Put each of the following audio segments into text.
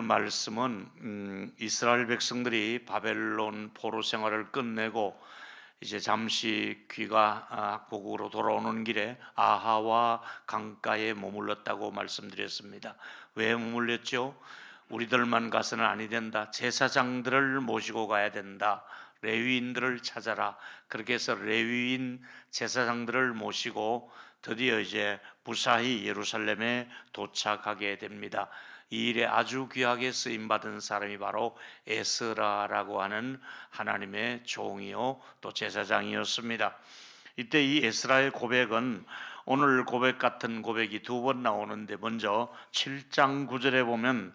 말씀은 이스라엘 백성들이 바벨론 포로 생활을 끝내고 이제 잠시 귀가국으로 돌아오는 길에 아하와 강가에 머물렀다고 말씀드렸습니다. 왜 머물렀죠? 우리들만 가서는 아니 된다. 제사장들을 모시고 가야 된다. 레위인들을 찾아라. 그렇게 해서 레위인 제사장들을 모시고 드디어 이제 무사히 예루살렘에 도착하게 됩니다. 이 일에 아주 귀하게 쓰임받은 사람이 바로 에스라라고 하는 하나님의 종이요 또 제사장이었습니다. 이때 이 에스라의 고백은 오늘 고백 같은 고백이 두 번 나오는데, 먼저 7장 9절에 보면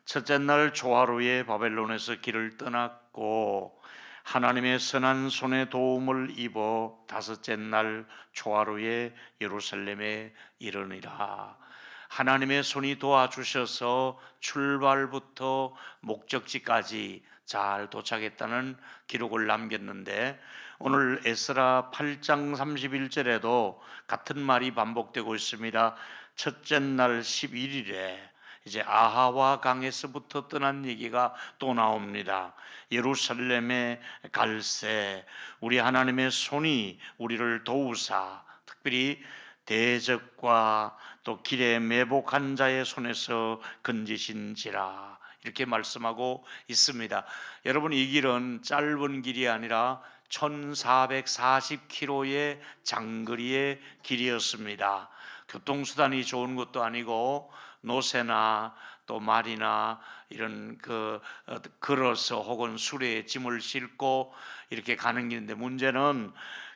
첫째 날 조하루에 바벨론에서 길을 떠났고 하나님의 선한 손의 도움을 입어 다섯째 날 조하루에 예루살렘에 이르니라. 하나님의 손이 도와주셔서 출발부터 목적지까지 잘 도착했다는 기록을 남겼는데, 오늘 에스라 8장 31절에도 같은 말이 반복되고 있습니다. 첫째 날 11일에 이제 아하와 강에서부터 떠난 얘기가 또 나옵니다. 예루살렘에 갈새 우리 하나님의 손이 우리를 도우사, 특별히 대적과 또 길에 매복한 자의 손에서 건지신지라, 이렇게 말씀하고 있습니다. 여러분, 이 길은 짧은 길이 아니라 1440km의 장거리의 길이었습니다. 교통수단이 좋은 것도 아니고 노새나 또 말이나 이런 걸어서 혹은 수레에 짐을 싣고 이렇게 가는 길인데, 문제는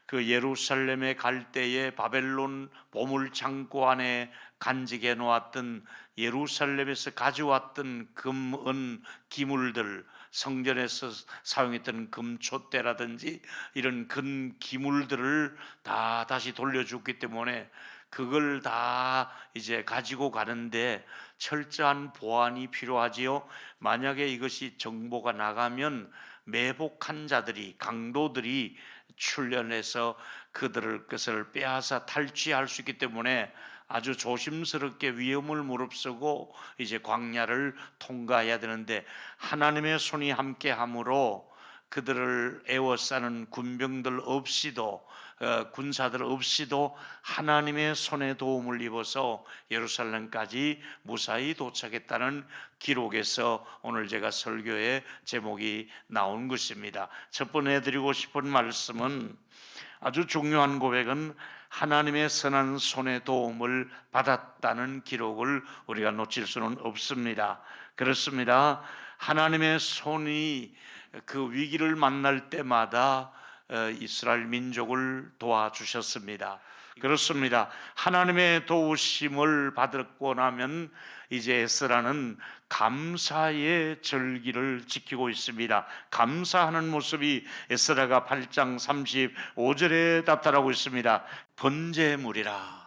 그 예루살렘에 갈 때에 바벨론 보물창고 안에 간직해 놓았던 예루살렘에서 가져왔던 금, 은, 기물들, 성전에서 사용했던 금촛대라든지 이런 금 기물들을 다 다시 돌려줬기 때문에 그걸 다 이제 가지고 가는데 철저한 보안이 필요하지요. 만약에 이것이 정보가 나가면 매복한 자들이, 강도들이 출현해서 그들을 것을 빼앗아 탈취할 수 있기 때문에 아주 조심스럽게 위험을 무릅쓰고 이제 광야를 통과해야 되는데, 하나님의 손이 함께함으로 그들을 에워싸는 군병들 없이도, 군사들 없이도 하나님의 손에 도움을 입어서 예루살렘까지 무사히 도착했다는 기록에서 오늘 제가 설교의 제목이 나온 것입니다. 첫 번째 드리고 싶은 말씀은, 아주 중요한 고백은 하나님의 선한 손의 도움을 받았다는 기록을 우리가 놓칠 수는 없습니다. 그렇습니다. 하나님의 손이 그 위기를 만날 때마다 이스라엘 민족을 도와주셨습니다. 그렇습니다. 하나님의 도우심을 받고 나면 이제 에스라는 감사의 절기를 지키고 있습니다. 감사하는 모습이 에스라가 8장 35절에 나타나고 있습니다. 번제물이라.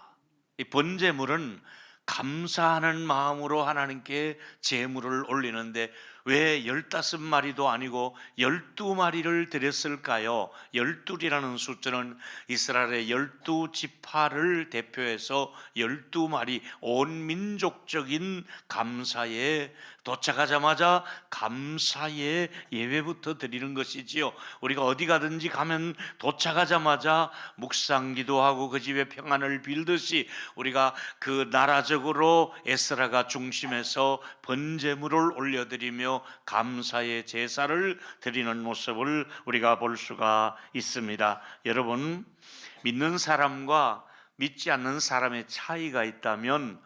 이 번제물은 감사하는 마음으로 하나님께 제물을 올리는데, 왜 15마리도 아니고 12마리를 드렸을까요? 12이라는 숫자는 이스라엘의 12지파를 대표해서 12마리, 온 민족적인 감사에 도착하자마자 감사의 예배부터 드리는 것이지요. 우리가 어디 가든지 가면 도착하자마자 묵상 기도하고 그 집에 평안을 빌듯이 우리가 그 나라적으로 에스라가 중심에서 번제물을 올려드리며 감사의 제사를 드리는 모습을 우리가 볼 수가 있습니다. 여러분, 믿는 사람과 믿지 않는 사람의 차이가 있다면,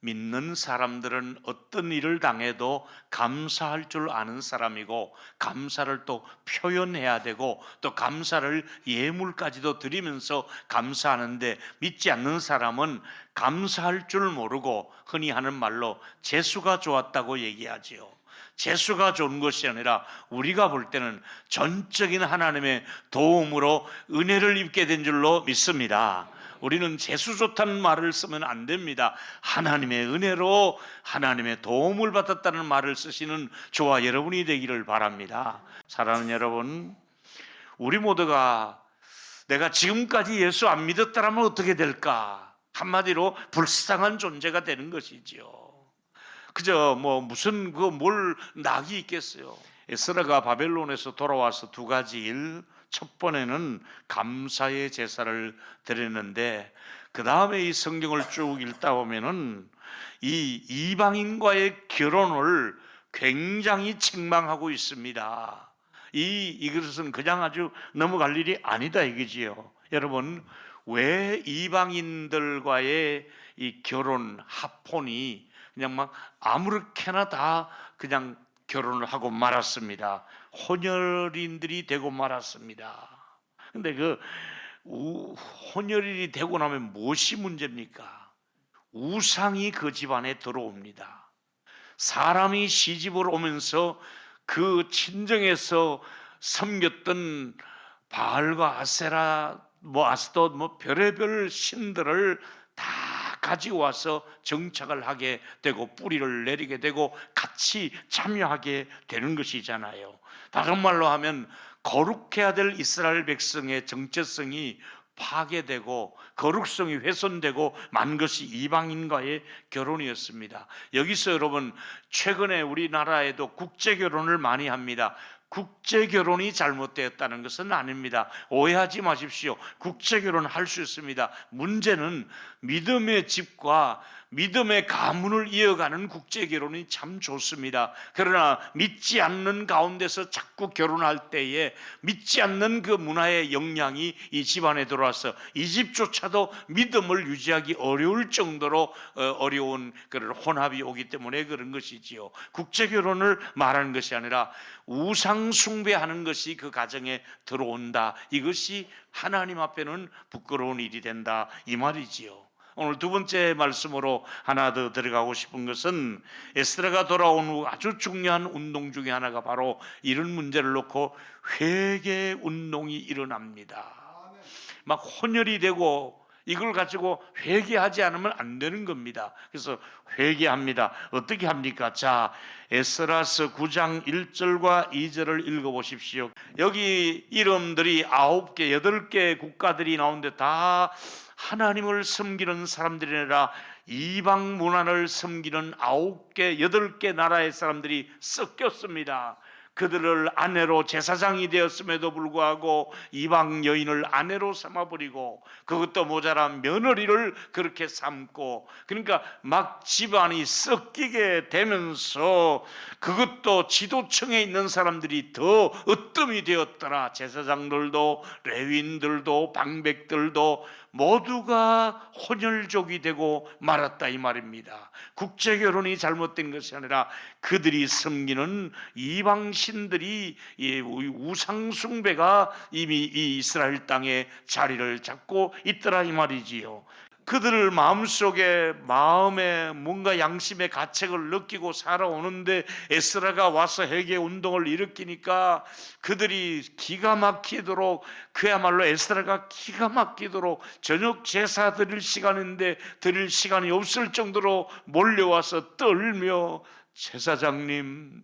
믿는 사람들은 어떤 일을 당해도 감사할 줄 아는 사람이고, 감사를 또 표현해야 되고, 또 감사를 예물까지도 드리면서 감사하는데, 믿지 않는 사람은 감사할 줄 모르고 흔히 하는 말로 재수가 좋았다고 얘기하지요. 재수가 좋은 것이 아니라 우리가 볼 때는 전적인 하나님의 도움으로 은혜를 입게 된 줄로 믿습니다. 우리는 재수 좋다는 말을 쓰면 안 됩니다. 하나님의 은혜로 하나님의 도움을 받았다는 말을 쓰시는 저와 여러분이 되기를 바랍니다. 사랑하는 여러분, 우리 모두가 내가 지금까지 예수 안 믿었다면 어떻게 될까? 한마디로 불쌍한 존재가 되는 것이지요. 그저 뭐 무슨 그 뭘 낙이 있겠어요. 에스라가 바벨론에서 돌아와서 두 가지 일, 첫 번에는 감사의 제사를 드렸는데, 그 다음에 이 성경을 쭉 읽다 보면은 이 이방인과의 결혼을 굉장히 책망하고 있습니다. 이것은 그냥 아주 넘어갈 일이 아니다 이거지요. 여러분, 왜 이방인들과의 이 결혼 합혼이 그냥 막 아무렇게나 다 그냥 결혼을 하고 말았습니다. 혼혈인들이 되고 말았습니다. 근데 그 혼혈인이 되고 나면 무엇이 문제입니까? 우상이 그 집안에 들어옵니다. 사람이 시집을 오면서 그 친정에서 섬겼던 바알과 아세라, 아스돗, 별의별 신들을 다 가지고 와서 정착을 하게 되고 뿌리를 내리게 되고 같이 참여하게 되는 것이잖아요. 다른 말로 하면 거룩해야 될 이스라엘 백성의 정체성이 파괴되고 거룩성이 훼손되고 만 것이 이방인과의 결혼이었습니다. 여기서 여러분, 최근에 우리나라에도 국제 결혼을 많이 합니다. 국제 결혼이 잘못되었다는 것은 아닙니다. 오해하지 마십시오. 국제 결혼 할 수 있습니다. 문제는 믿음의 집과 믿음의 가문을 이어가는 국제 결혼이 참 좋습니다. 그러나 믿지 않는 가운데서 자꾸 결혼할 때에 믿지 않는 그 문화의 영향이 이 집안에 들어와서 이 집조차도 믿음을 유지하기 어려울 정도로 어려운 그런 혼합이 오기 때문에 그런 것이지요. 국제 결혼을 말하는 것이 아니라 우상 숭배하는 것이 그 가정에 들어온다. 이것이 하나님 앞에는 부끄러운 일이 된다 이 말이지요. 오늘 두 번째 말씀으로 하나 더 들어가고 싶은 것은 에스라가 돌아온 후 아주 중요한 운동 중에 하나가 바로 이런 문제를 놓고 회개 운동이 일어납니다. 막 혼혈이 되고 이걸 가지고 회개하지 않으면 안 되는 겁니다. 그래서 회개합니다. 어떻게 합니까? 자, 에스라서 9장 1절과 2절을 읽어보십시오. 여기 이름들이 9개, 8개 국가들이 나오는데 다 하나님을 섬기는 사람들이라 이방 문화를 섬기는 9개, 8개 나라의 사람들이 섞였습니다. 그들을 아내로 제사장이 되었음에도 불구하고 이방 여인을 아내로 삼아버리고 그것도 모자라 며느리를 그렇게 삼고, 그러니까 막 집안이 섞이게 되면서 그것도 지도층에 있는 사람들이 더 으뜸이 되었더라. 제사장들도 레위인들도 방백들도 모두가 혼혈족이 되고 말았다 이 말입니다. 국제결혼이 잘못된 것이 아니라 그들이 섬기는 이방신들이 우상숭배가 이미 이 이스라엘 땅에 자리를 잡고 있더라 이 말이지요. 그들 마음에 뭔가 양심의 가책을 느끼고 살아오는데 에스라가 와서 회개 운동을 일으키니까 그들이 기가 막히도록, 그야말로 에스라가 기가 막히도록 저녁 제사 드릴 시간인데 드릴 시간이 없을 정도로 몰려와서 떨며, 제사장님,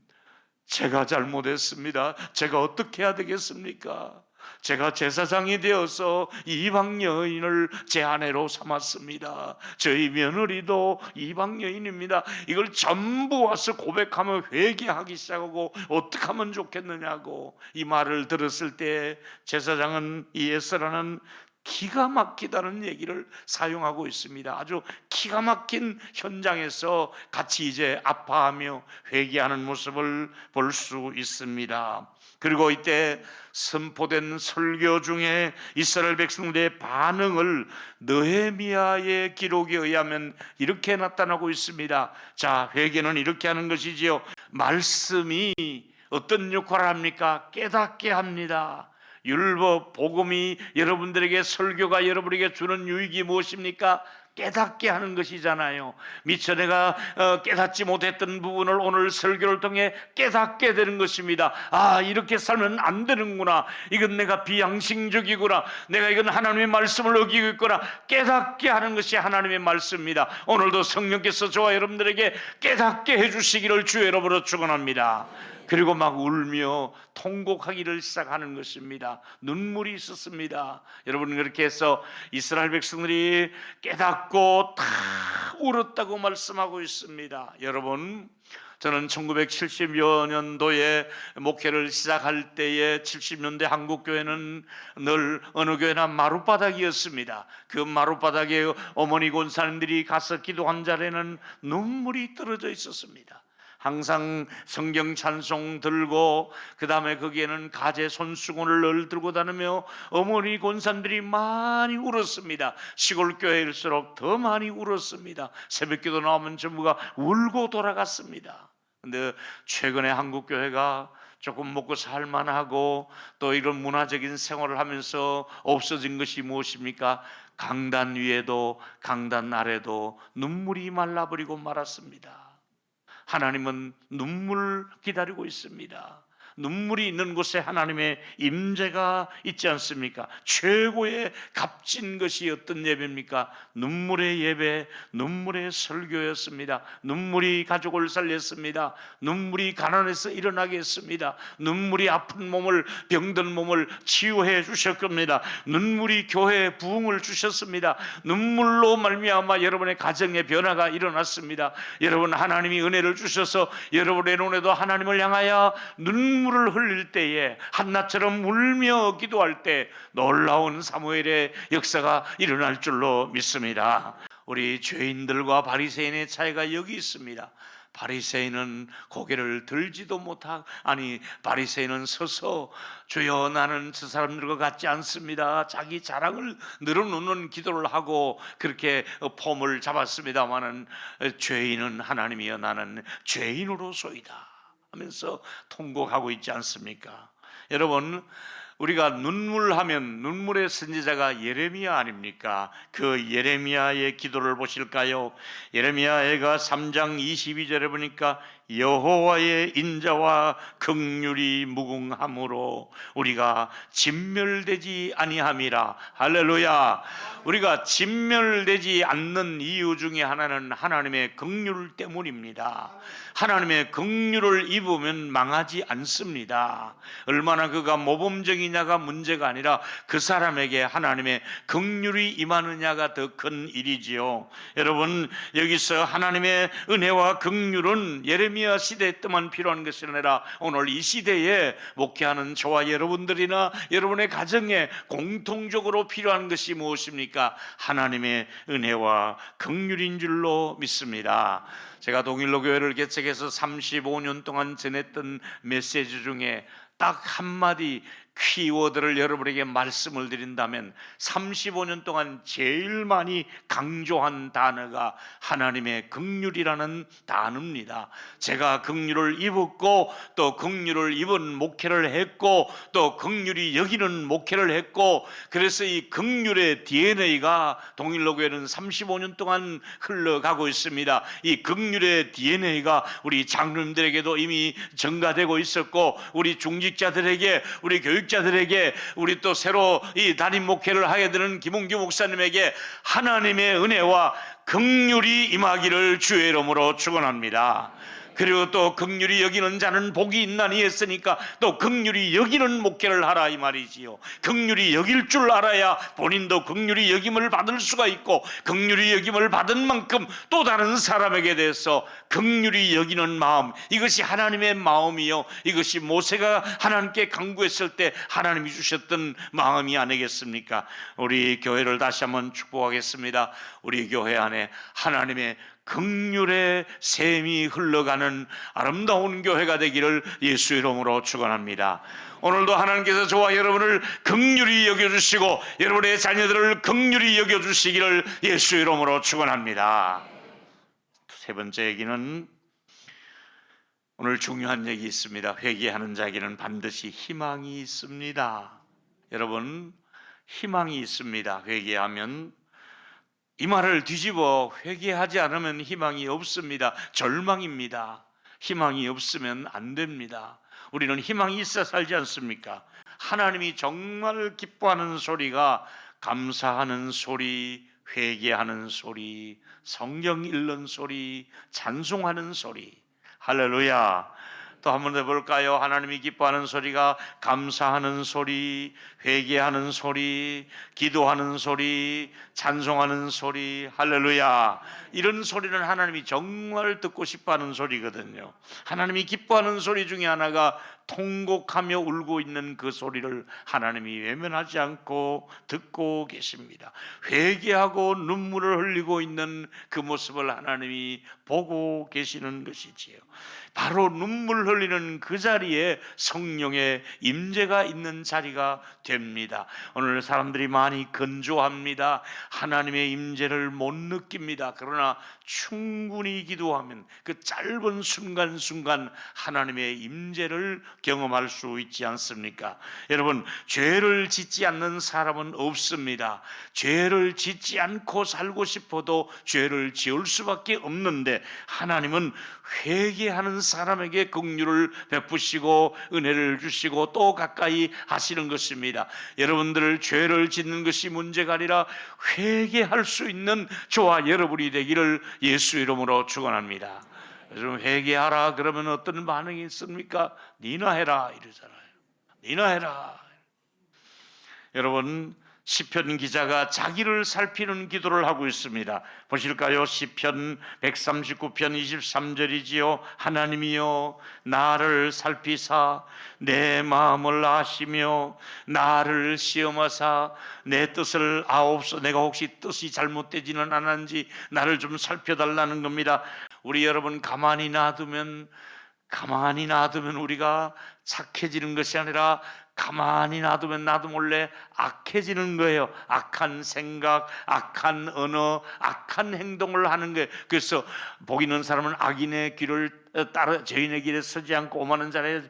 제가 잘못했습니다. 제가 어떻게 해야 되겠습니까? 제가 제사장이 되어서 이방 여인을 제 아내로 삼았습니다. 저희 며느리도 이방 여인입니다. 이걸 전부 와서 고백하며 회개하기 시작하고 어떻게 하면 좋겠느냐고 이 말을 들었을 때 제사장은, 이 에스라는 기가 막히다는 얘기를 사용하고 있습니다. 아주 기가 막힌 현장에서 같이 이제 아파하며 회개하는 모습을 볼 수 있습니다. 그리고 이때 선포된 설교 중에 이스라엘 백성들의 반응을 느헤미야의 기록에 의하면 이렇게 나타나고 있습니다. 자, 회개는 이렇게 하는 것이지요. 말씀이 어떤 역할을 합니까? 깨닫게 합니다. 율법, 복음이 여러분들에게, 설교가 여러분에게 주는 유익이 무엇입니까? 깨닫게 하는 것이잖아요. 미처 내가 깨닫지 못했던 부분을 오늘 설교를 통해 깨닫게 되는 것입니다. 아, 이렇게 살면 안 되는구나. 이건 내가 비양심적이구나. 내가 이건 하나님의 말씀을 어기고 있구나. 깨닫게 하는 것이 하나님의 말씀입니다. 오늘도 성령께서 저와 여러분들에게 깨닫게 해주시기를 주의 이름으로 축원합니다. 그리고 막 울며 통곡하기를 시작하는 것입니다. 눈물이 있었습니다. 여러분, 그렇게 해서 이스라엘 백성들이 깨닫고 다 울었다고 말씀하고 있습니다. 여러분, 저는 1970여 년도에 목회를 시작할 때에 70년대 한국교회는 늘 어느 교회나 마룻바닥이었습니다. 그 마룻바닥에 어머니 권사님들이 가서 기도한 자리에는 눈물이 떨어져 있었습니다. 항상 성경 찬송 들고, 그 다음에 거기에는 가재 손수건을 늘 들고 다니며 어머니 권사님들이 많이 울었습니다. 시골 교회일수록 더 많이 울었습니다. 새벽기도 나오면 전부가 울고 돌아갔습니다. 근데 최근에 한국교회가 조금 먹고 살만하고 또 이런 문화적인 생활을 하면서 없어진 것이 무엇입니까? 강단 위에도 강단 아래도 눈물이 말라버리고 말았습니다. 하나님은 눈물 기다리고 있습니다. 눈물이 있는 곳에 하나님의 임재가 있지 않습니까? 최고의 값진 것이 어떤 예배입니까? 눈물의 예배, 눈물의 설교였습니다. 눈물이 가족을 살렸습니다. 눈물이 가난해서 일어나게 했습니다. 눈물이 아픈 몸을, 병든 몸을 치유해 주셨습니다. 눈물이 교회에 부흥을 주셨습니다. 눈물로 말미암아 여러분의 가정의 변화가 일어났습니다. 여러분, 하나님이 은혜를 주셔서 여러분의 눈에도 하나님을 향하여 눈물을 흘릴 때에 한나처럼 울며 기도할 때 놀라운 사무엘의 역사가 일어날 줄로 믿습니다. 우리 죄인들과 바리새인의 차이가 여기 있습니다. 바리새인은 고개를 들지도 못하고, 바리새인은 서서 주여 나는 저 사람들과 같지 않습니다, 자기 자랑을 늘어놓는 기도를 하고 그렇게 폼을 잡았습니다마는, 죄인은 하나님이여 나는 죄인으로소이다 하면서 통곡하고 있지 않습니까? 여러분, 우리가 눈물하면 눈물의 선지자가 예레미야 아닙니까? 그 예레미야의 기도를 보실까요? 예레미야가 3장 22절에 보니까 여호와의 인자와 긍휼이 무궁함으로 우리가 진멸되지 아니함이라. 할렐루야. 우리가 진멸되지 않는 이유 중에 하나는 하나님의 긍휼 때문입니다. 하나님의 긍휼을 입으면 망하지 않습니다. 얼마나 그가 모범적이냐가 문제가 아니라 그 사람에게 하나님의 긍휼이 임하느냐가 더 큰 일이지요. 여러분, 여기서 하나님의 은혜와 긍휼은 예레미야 시대 때만 필요한 것이 아니라 오늘 이 시대에 목회하는 저와 여러분들이나 여러분의 가정에 공통적으로 필요한 것이 무엇입니까? 하나님의 은혜와 긍휼인 줄로 믿습니다. 제가 동일로 교회를 개척해서 35년 동안 전했던 메시지 중에 딱 한마디 키워드를 여러분에게 말씀을 드린다면 35년 동안 제일 많이 강조한 단어가 하나님의 긍휼이라는 단어입니다. 제가 긍휼을 입었고 또 긍휼을 입은 목회를 했고 또 긍휼이 여기는 목회를 했고, 그래서 이 긍휼의 DNA가 동일로교회는 35년 동안 흘러가고 있습니다. 이 긍휼의 DNA가 우리 장로님들에게도 이미 전가되고 있었고, 우리 중직자들에게, 우리 교육자들에게, 우리 또 새로 이 담임 목회를 하게 되는 김홍규 목사님에게 하나님의 은혜와 긍휼이 임하기를 주의 이름으로 축원합니다. 그리고 또 긍휼히 여기는 자는 복이 있나니 했으니까 또 긍휼히 여기는 목회를 하라 이 말이지요. 긍휼히 여길 줄 알아야 본인도 긍휼히 여김을 받을 수가 있고, 긍휼히 여김을 받은 만큼 또 다른 사람에게 대해서 긍휼히 여기는 마음, 이것이 하나님의 마음이요, 이것이 모세가 하나님께 간구했을 때 하나님이 주셨던 마음이 아니겠습니까? 우리 교회를 다시 한번 축복하겠습니다. 우리 교회 안에 하나님의 긍휼의 샘이 흘러가는 아름다운 교회가 되기를 예수 이름으로 축원합니다. 오늘도 하나님께서 저와 여러분을 긍휼히 여겨주시고 여러분의 자녀들을 긍휼히 여겨주시기를 예수 이름으로 축원합니다. 세 번째 얘기는, 오늘 중요한 얘기 있습니다. 회개하는 자에게는 반드시 희망이 있습니다. 여러분, 희망이 있습니다. 회개하면. 이 말을 뒤집어 회개하지 않으면 희망이 없습니다. 절망입니다. 희망이 없으면 안 됩니다. 우리는 희망이 있어 살지 않습니까? 하나님이 정말 기뻐하는 소리가 감사하는 소리, 회개하는 소리, 성경 읽는 소리, 찬송하는 소리. 할렐루야. 또 한번 해볼까요? 하나님이 기뻐하는 소리가 감사하는 소리, 회개하는 소리, 기도하는 소리, 찬송하는 소리. 할렐루야. 이런 소리는 하나님이 정말 듣고 싶어하는 소리거든요. 하나님이 기뻐하는 소리 중에 하나가 통곡하며 울고 있는 그 소리를 하나님이 외면하지 않고 듣고 계십니다. 회개하고 눈물을 흘리고 있는 그 모습을 하나님이 보고 계시는 것이지요. 바로 눈물 흘리는 그 자리에 성령의 임재가 있는 자리가 됩니다. 오늘 사람들이 많이 건조합니다. 하나님의 임재를 못 느낍니다. 그러나 충분히 기도하면 그 짧은 순간순간 하나님의 임재를 경험할 수 있지 않습니까? 여러분, 죄를 짓지 않는 사람은 없습니다. 죄를 짓지 않고 살고 싶어도 죄를 지을 수밖에 없는데 하나님은 회개하는 사람에게 긍휼을 베푸시고 은혜를 주시고 또 가까이 하시는 것입니다. 여러분들 죄를 짓는 것이 문제가 아니라 회개할 수 있는 저와 여러분이 되기를 예수 이름으로 축원합니다. 요즘 회개하라 그러면 어떤 반응이 있습니까? 니나 해라 이러잖아요. 니나 해라. 여러분, 시편 기자가 자기를 살피는 기도를 하고 있습니다. 보실까요? 시편 139편 23절이지요. 하나님이여 나를 살피사 내 마음을 아시며 나를 시험하사 내 뜻을 아옵소. 내가 혹시 뜻이 잘못되지는 않은지 나를 좀 살펴달라는 겁니다. 우리 여러분, 가만히 놔두면 우리가 착해지는 것이 아니라 가만히 놔두면 나도 몰래 악해지는 거예요. 악한 생각, 악한 언어, 악한 행동을 하는 거예요. 그래서 복 있는 사람은 악인의 길을 따라 죄인의 길에 서지 않고 오만한 자리에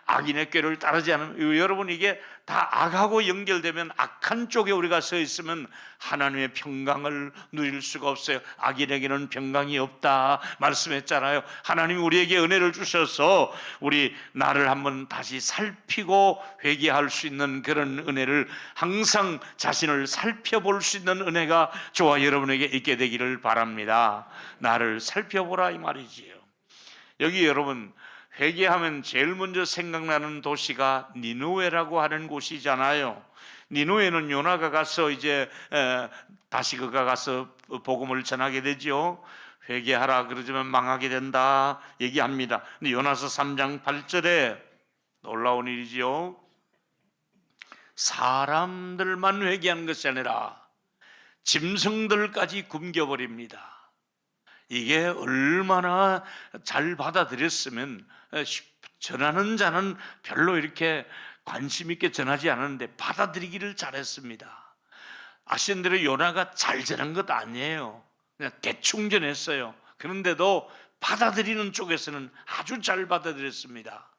악인의 꾀를 따르지 않으면, 여러분 이게 다 악하고 연결되면 악한 쪽에 우리가 서 있으면 하나님의 평강을 누릴 수가 없어요. 악인에게는 평강이 없다 말씀했잖아요. 하나님이 우리에게 은혜를 주셔서 우리 나를 한번 다시 살피고 회개할 수 있는 그런 은혜를, 항상 자신을 살펴볼 수 있는 은혜가 저와 여러분에게 있게 되기를 바랍니다. 나를 살펴보라 이 말이지요. 여기 여러분, 회개하면 제일 먼저 생각나는 도시가 니느웨라고 하는 곳이잖아요. 니느웨는 요나가 가서 이제 다시 그가 가서 복음을 전하게 되죠. 회개하라 그러지만 망하게 된다 얘기합니다. 근데 요나서 3장 8절에 놀라운 일이지요. 사람들만 회개하는 것이 아니라 짐승들까지 굶겨버립니다. 이게 얼마나 잘 받아들였으면, 전하는 자는 별로 이렇게 관심 있게 전하지 않았는데 받아들이기를 잘했습니다. 아시는 대로 요나가 잘 전한 것 아니에요. 그냥 대충 전했어요. 그런데도 받아들이는 쪽에서는 아주 잘 받아들였습니다.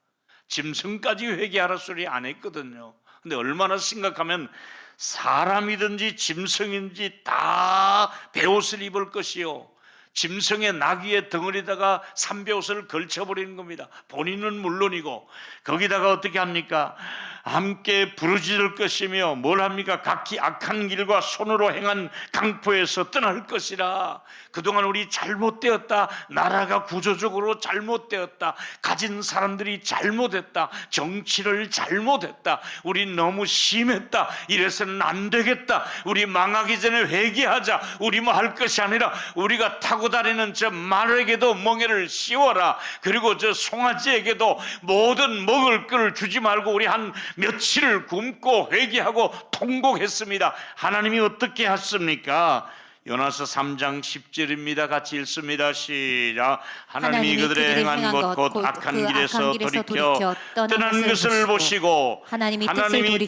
짐승까지 회개하라 소리 안 했거든요. 근데 얼마나 심각하면 사람이든지 짐승인지 다 베옷을 입을 것이요, 짐승의 나귀의 덩어리다가 삼베옷을 걸쳐버리는 겁니다. 본인은 물론이고 거기다가 어떻게 합니까? 함께 부르짖을 것이며 뭘 합니까? 각기 악한 길과 손으로 행한 강포에서 떠날 것이라. 그동안 우리 잘못되었다, 나라가 구조적으로 잘못되었다, 가진 사람들이 잘못했다, 정치를 잘못했다, 우리 너무 심했다, 이래서는 안 되겠다, 우리 망하기 전에 회개하자, 우리 뭐 할 것이 아니라 우리가 타고 다니는 저 말에게도 멍에를 씌워라, 그리고 저 송아지에게도 모든 먹을 것을 주지 말고 우리 한 며칠을 굶고 회개하고 통곡했습니다. 하나님이 어떻게 했습니까? 요나서 3장 10절입니다. 같이 읽습니다. 시작. 하나님이 그들의 행한 것 곧 악한 길에서 돌이켜 떠난 것을 보시고 하나님이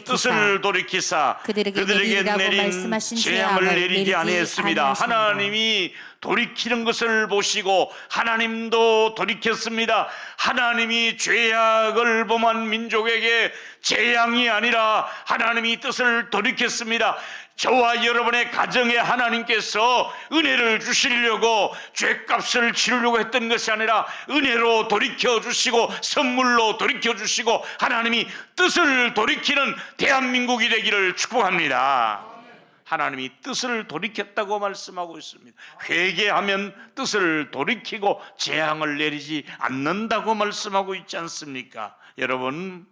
뜻을 돌이키사 그들에게 내린 재앙을 내리지 아니했습니다. 하나님이 돌이키는 것을 보시고 하나님도 돌이켰습니다. 하나님이 죄악을 범한 민족에게 재앙이 아니라 하나님이 뜻을 돌이켰습니다. 저와 여러분의 가정에 하나님께서 은혜를 주시려고 죄값을 치르려고 했던 것이 아니라 은혜로 돌이켜 주시고 선물로 돌이켜 주시고 하나님이 뜻을 돌이키는 대한민국이 되기를 축복합니다. 하나님이 뜻을 돌이켰다고 말씀하고 있습니다. 회개하면 뜻을 돌이키고 재앙을 내리지 않는다고 말씀하고 있지 않습니까? 여러분,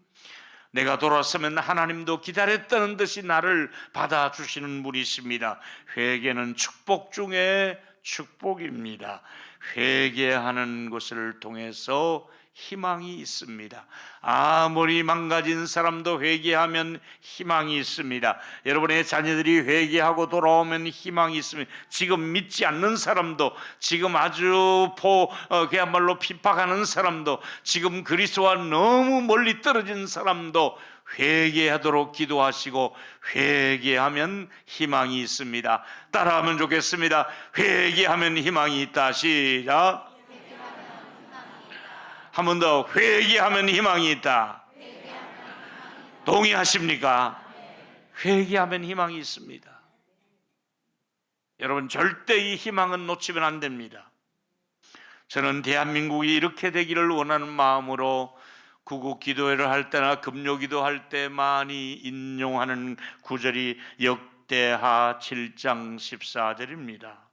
내가 돌아서면 하나님도 기다렸다는 듯이 나를 받아주시는 분이 있습니다. 회개는 축복 중에 축복입니다. 회개하는 것을 통해서 희망이 있습니다. 아무리 망가진 사람도 회개하면 희망이 있습니다. 여러분의 자녀들이 회개하고 돌아오면 희망이 있습니다. 지금 믿지 않는 사람도, 지금 아주 그야말로 핍박하는 사람도, 지금 그리스도와 너무 멀리 떨어진 사람도 회개하도록 기도하시고, 회개하면 희망이 있습니다. 따라하면 좋겠습니다. 회개하면 희망이 있다. 시작. 한 번 더. 회개하면 희망이 있다. 동의하십니까? 회개하면 희망이 있습니다. 여러분, 절대 이 희망은 놓치면 안 됩니다. 저는 대한민국이 이렇게 되기를 원하는 마음으로 구국 기도회를 할 때나 금요 기도할 때 많이 인용하는 구절이 역대하 7장 14절입니다.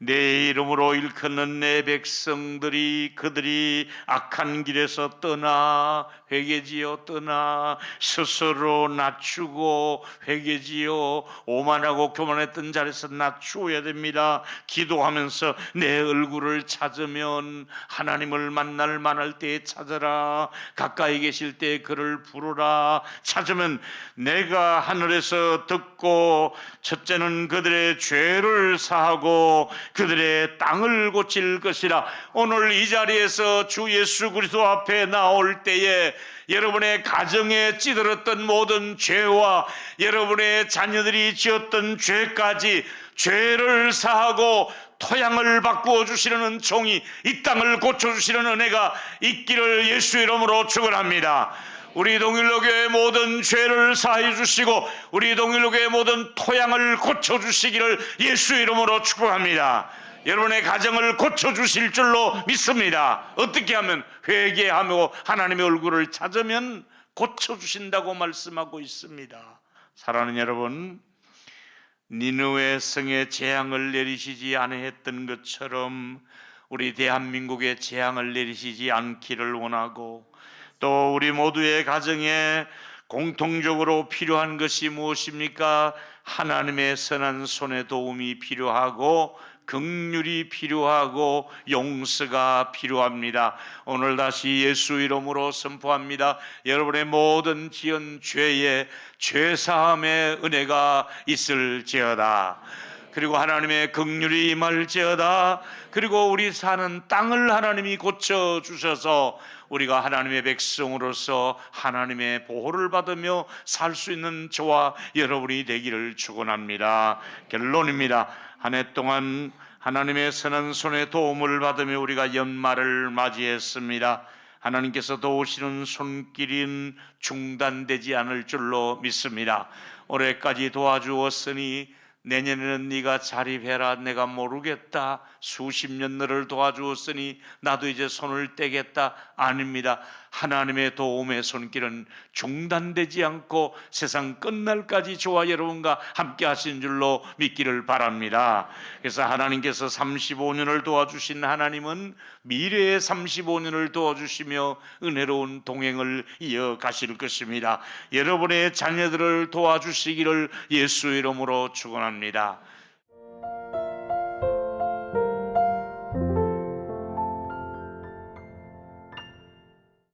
내 이름으로 일컫는 내 백성들이 그들이 악한 길에서 떠나 회개지어 떠나 스스로 낮추고 회개지어 오만하고 교만했던 자리에서 낮추어야 됩니다. 기도하면서 내 얼굴을 찾으면 하나님을 만날 때에 찾아라. 가까이 계실 때 그를 부르라. 찾으면 내가 하늘에서 듣고 첫째는 그들의 죄를 사하고 그들의 땅을 고칠 것이라. 오늘 이 자리에서 주 예수 그리스도 앞에 나올 때에 여러분의 가정에 찌들었던 모든 죄와 여러분의 자녀들이 지었던 죄까지 죄를 사하고 토양을 바꾸어 주시는 종이, 이 땅을 고쳐주시는 은혜가 있기를 예수 이름으로 축원합니다. 우리 동일로교의 모든 죄를 사해 주시고 우리 동일로교의 모든 토양을 고쳐주시기를 예수 이름으로 축복합니다. 여러분의 가정을 고쳐주실 줄로 믿습니다. 어떻게 하면? 회개하며 하나님의 얼굴을 찾으면 고쳐주신다고 말씀하고 있습니다. 사랑하는 여러분, 니느웨 성에 재앙을 내리시지 아니했던 것처럼 우리 대한민국에 재앙을 내리시지 않기를 원하고, 또 우리 모두의 가정에 공통적으로 필요한 것이 무엇입니까? 하나님의 선한 손의 도움이 필요하고 긍휼이 필요하고 용서가 필요합니다. 오늘 다시 예수 이름으로 선포합니다. 여러분의 모든 지은 죄에 죄사함의 은혜가 있을지어다. 그리고 하나님의 긍휼이 임할지어다. 그리고 우리 사는 땅을 하나님이 고쳐주셔서 우리가 하나님의 백성으로서 하나님의 보호를 받으며 살 수 있는 저와 여러분이 되기를 축원합니다. 결론입니다. 한 해 동안 하나님의 선한 손의 도움을 받으며 우리가 연말을 맞이했습니다. 하나님께서 도우시는 손길은 중단되지 않을 줄로 믿습니다. 올해까지 도와주었으니 내년에는 네가 자립해라. 내가 모르겠다. 수십 년 너를 도와주었으니 나도 이제 손을 떼겠다. 아닙니다. 하나님의 도움의 손길은 중단되지 않고 세상 끝날까지 저와 여러분과 함께 하신 줄로 믿기를 바랍니다. 그래서 하나님께서 35년을 도와주신 하나님은 미래의 35년을 도와주시며 은혜로운 동행을 이어가실 것입니다. 여러분의 자녀들을 도와주시기를 예수 이름으로 축원합니다.